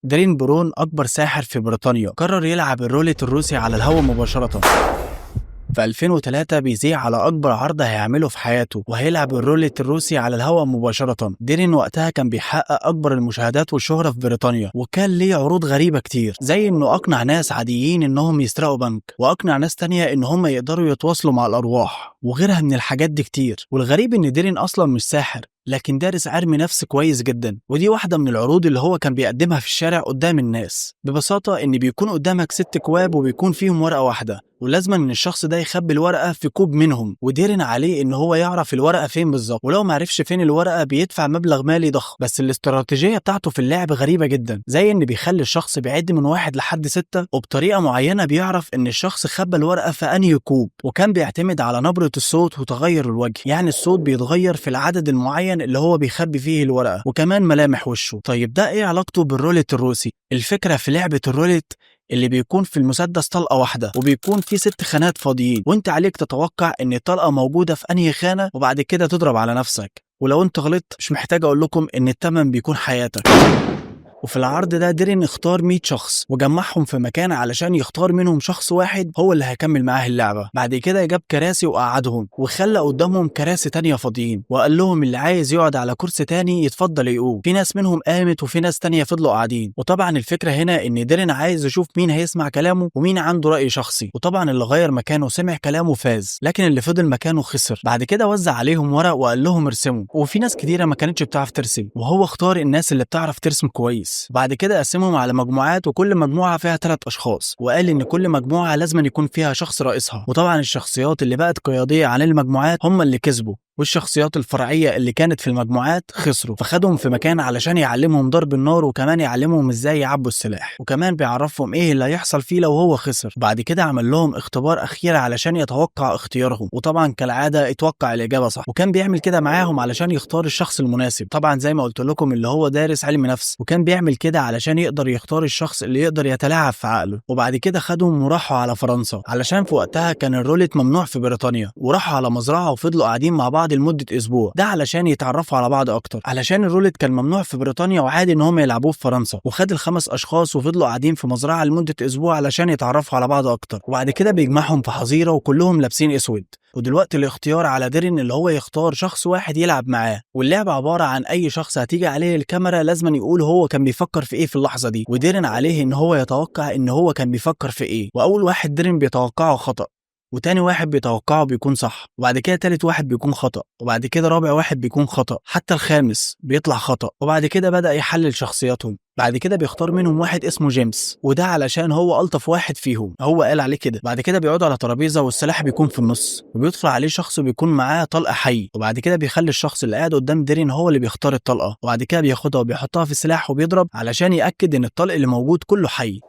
دارين برون أكبر ساحر في بريطانيا قرر يلعب الرولت الروسي على الهواء مباشرة. في 2003 بيذيع على أكبر عرض هيعمله في حياته وهيلعب الرولت الروسي على الهواء مباشرة. ديرين وقتها كان بيحقق أكبر المشاهدات والشهرة في بريطانيا، وكان ليه عروض غريبة كتير زي إنه أقنع ناس عاديين إنهم يسرقوا بنك، وأقنع ناس تانية إن هم يقدروا يتواصلوا مع الأرواح، وغيرها من الحاجات دي كتير. والغريب إن ديرين أصلا مش ساحر، لكن دارس علم نفس كويس جدا، ودي واحدة من العروض اللي هو كان بيقدمها في الشارع قدام الناس. ببساطة إن بيكون قدامك 6 كواب وبيكون فيهم ورقة واحدة، ولازم إن الشخص ده يخبي الورقة في كوب منهم، وديرن عليه إن هو يعرف الورقة فين بالظبط، ولو معرفش فين الورقة بيدفع مبلغ مالي ضخم. بس الاستراتيجية بتاعته في اللعب غريبة جدا، زي إن بيخلي الشخص بيعد من 1 لحد 6 وبطريقة معينة بيعرف إن الشخص خبى الورقة في أنهي كوب، وكان بيعتمد على نبرة الصوت وتغير الوجه، يعني الصوت بيتغير في العدد المعين اللي هو بيخبي فيه الورقة، وكمان ملامح وشه. طيب ده ايه علاقته بالرولت الروسي؟ الفكرة في لعبة الرولت اللي بيكون في المسدس طلقة واحدة وبيكون في 6 خانات فاضيين، وانت عليك تتوقع ان الطلقة موجودة في انهي خانة وبعد كده تضرب على نفسك، ولو انت غلطت مش محتاج اقول لكم ان التمن بيكون حياتك. وفي العرض ده ديرين اختار 100 شخص وجمعهم في مكان علشان يختار منهم شخص واحد هو اللي هيكمل معاه اللعبة. بعد كده جاب كراسي وقعدهم وخلى قدامهم كراسي تانية فاضيين، وقال لهم اللي عايز يقعد على كرسي تاني يتفضل يقوم. في ناس منهم قامت وفي ناس تانية فضلوا قاعدين. وطبعا الفكرة هنا ان ديرين عايز يشوف مين هيسمع كلامه ومين عنده رأي شخصي، وطبعا اللي غير مكانه سمع كلامه فاز، لكن اللي فضل مكانه خسر. بعد كده وزع عليهم ورق وقال لهم ارسموا، وفي ناس كتيرة ما كانتش بتعرف ترسم، وهو اختار الناس اللي بتعرف ترسم كويس. بعد كده قسمهم على مجموعات، وكل مجموعة فيها 3 أشخاص، وقال إن كل مجموعة لازم يكون فيها شخص رئيسها. وطبعا الشخصيات اللي بقت قيادية عن المجموعات هم اللي كسبوا، والشخصيات الفرعية اللي كانت في المجموعات خسروا. فخدهم في مكان علشان يعلمهم ضرب النار، وكمان يعلمهم ازاي يعبوا السلاح، وكمان بيعرفهم ايه اللي هيحصل فيه لو هو خسر. بعد كده عمل لهم اختبار اخير علشان يتوقع اختيارهم، وطبعا كالعادة اتوقع الاجابة صح، وكان بيعمل كده معاهم علشان يختار الشخص المناسب. طبعا زي ما قلت لكم اللي هو دارس علم نفس، وكان بيعمل كده علشان يقدر يختار الشخص اللي يقدر يتلاعب في عقله. وبعد كده خدهم وراحوا على فرنسا علشان في وقتها كان الرولت ممنوع في بريطانيا، وراحوا على مزرعة وفضلوا قاعدين مع بعض لمدة اسبوع، ده علشان يتعرفوا على بعض اكتر، علشان الرولت كان ممنوع في بريطانيا وعادي ان هم يلعبوه في فرنسا. وخد ال5 اشخاص وفضلوا قاعدين في مزرعة لمدة اسبوع علشان يتعرفوا على بعض اكتر، وبعد كده بيجمعهم في حظيرة وكلهم لابسين اسود. ودلوقتي الاختيار على ديرين اللي هو يختار شخص واحد يلعب معاه، واللعبة عبارة عن اي شخص هتيجي عليه الكاميرا لازم يقول هو كان بيفكر في ايه في اللحظة دي، وديرين عليه ان هو يتوقع ان هو كان بيفكر في ايه. واول واحد ديرين بيتوقعه خطأ، وتاني واحد بيتوقعه بيكون صح، وبعد كده تالت واحد بيكون خطأ، وبعد كده رابع واحد بيكون خطأ، حتى الخامس بيطلع خطأ. وبعد كده بدأ يحلل شخصياتهم. بعد كده بيختار منهم واحد اسمه جيمس، وده علشان هو ألطف واحد فيهم، هو قال عليه كده. بعد كده بيقعدوا على ترابيزة والسلاح بيكون في النص، وبيدخل عليه شخص بيكون معاه طلقة حي، وبعد كده بيخلي الشخص اللي قاعد قدام ديرين هو اللي بيختار الطلقة، وبعد كده بياخدها وبيحطها في السلاح وبيضرب علشان يأكد إن الطلق اللي موجود كله حي.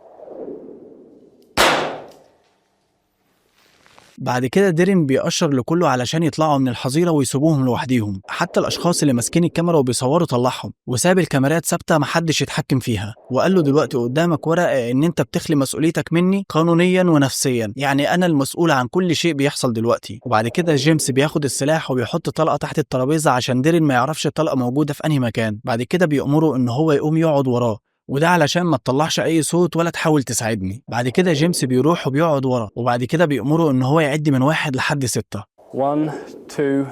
بعد كده ديرين بيأشر لكله علشان يطلعوا من الحظيرة ويسيبوهم لوحديهم، حتى الأشخاص اللي ماسكين الكاميرا وبيصوروا طلعهم، وساب الكاميرات ثابتة محدش يتحكم فيها، وقال له دلوقتي قدامك ورقة إن أنت بتخلي مسؤوليتك مني قانونيا ونفسيا، يعني أنا المسؤول عن كل شيء بيحصل دلوقتي. وبعد كده جيمس بياخد السلاح وبيحط طلقة تحت الترابيزة عشان ديرين ما يعرفش الطلقة موجودة في أنهي مكان. بعد كده بيأمره إن هو يقوم يقعد وراه، وده علشان ما تطلعش اي صوت ولا تحاول تساعدني. بعد كده جيمس بيروح وبيقعد ورا، وبعد كده بيأمره ان هو يعد من 1 لحد 6. 1 2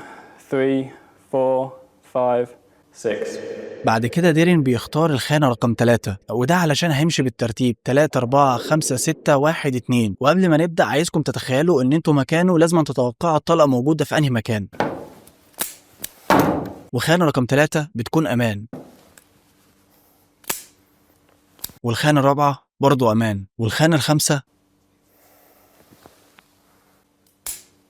3 4 5 6. بعد كده ديرين بيختار الخانة رقم 3، وده علشان هيمشي بالترتيب 3 4 5 6 1 2. وقبل ما نبدأ عايزكم تتخيلوا ان انتوا مكانه، لازم تتوقعوا الطلقة موجودة في انهي مكان. وخانة رقم 3 بتكون امان، والخانة الرابعة برضو أمان، والخانة الخامسة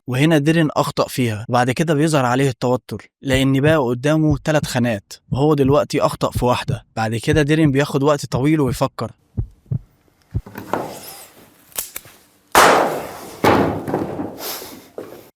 وهنا ديرين أخطأ فيها. وبعد كده بيظهر عليه التوتر لأن بقى قدامه 3 خانات وهو دلوقتي أخطأ في واحدة. بعد كده ديرين بياخد وقت طويل ويفكر،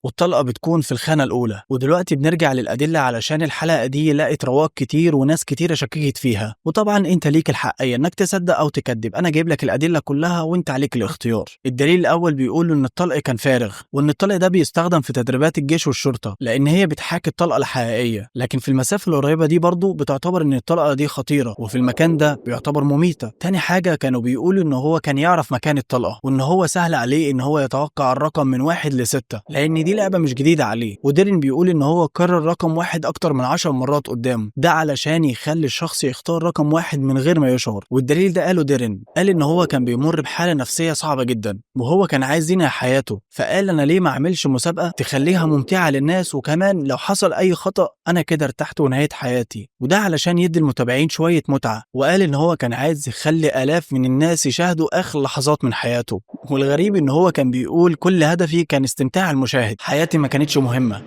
والطلقة بتكون في الخانة الأولى. ودلوقتي بنرجع للأدلة علشان الحلقة دي لقت رواج كتير وناس كتيرة شككت فيها، وطبعا انت ليك الحقية انك تصدق او تكذب. انا جايب لك الأدلة كلها وانت عليك الاختيار. الدليل الأول بيقول ان الطلق كان فارغ، وان الطلق ده بيستخدم في تدريبات الجيش والشرطة لأن هي بتحاكي الطلقة الحقيقية، لكن في المسافة القريبة دي برضو بتعتبر ان الطلقة دي خطيرة، وفي المكان ده بيعتبر مميتة. تاني حاجة كانوا بيقولوا ان هو كان يعرف مكان الطلقة، وان هو سهل عليه ان هو يتوقع الرقم من 1 ل6 لأن دي لعبة مش جديدة عليه. وديرين بيقول ان هو كرر رقم 1 اكتر من 10 مرات قدامه، ده علشان يخلي الشخص يختار رقم 1 من غير ما يشعر. والدليل ده قاله ديرين، قال ان هو كان بيمر بحالة نفسية صعبة جدا وهو كان عايز ينهي حياته، فقال انا ليه ما اعملش مسابقة تخليها ممتعة للناس، وكمان لو حصل اي خطأ انا كده ارتحت ونهيت حياتي، وده علشان يدي المتابعين شوية متعة. وقال ان هو كان عايز يخلي آلاف من الناس يشاهدوا اخر لحظات من حياته. والغريب ان هو كان بيقول كل هدفي كان استمتاع المشاهد، حياتي ما كانتش مهمة.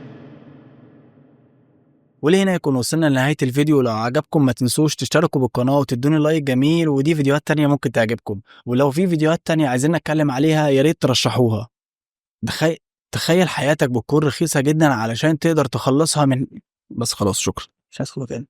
ولهنا يكون وصلنا لنهاية الفيديو. لو عجبكم ما تنسوش تشتركوا بالقناة وتدوني لايك جميل، ودي فيديوهات تانية ممكن تعجبكم، ولو في فيديوهات تانية عايزين نتكلم عليها يا ريت ترشحوها. تخيل حياتك بتكون رخيصة جدا علشان تقدر تخلصها من بس خلاص شكرا، مش عايز تاني.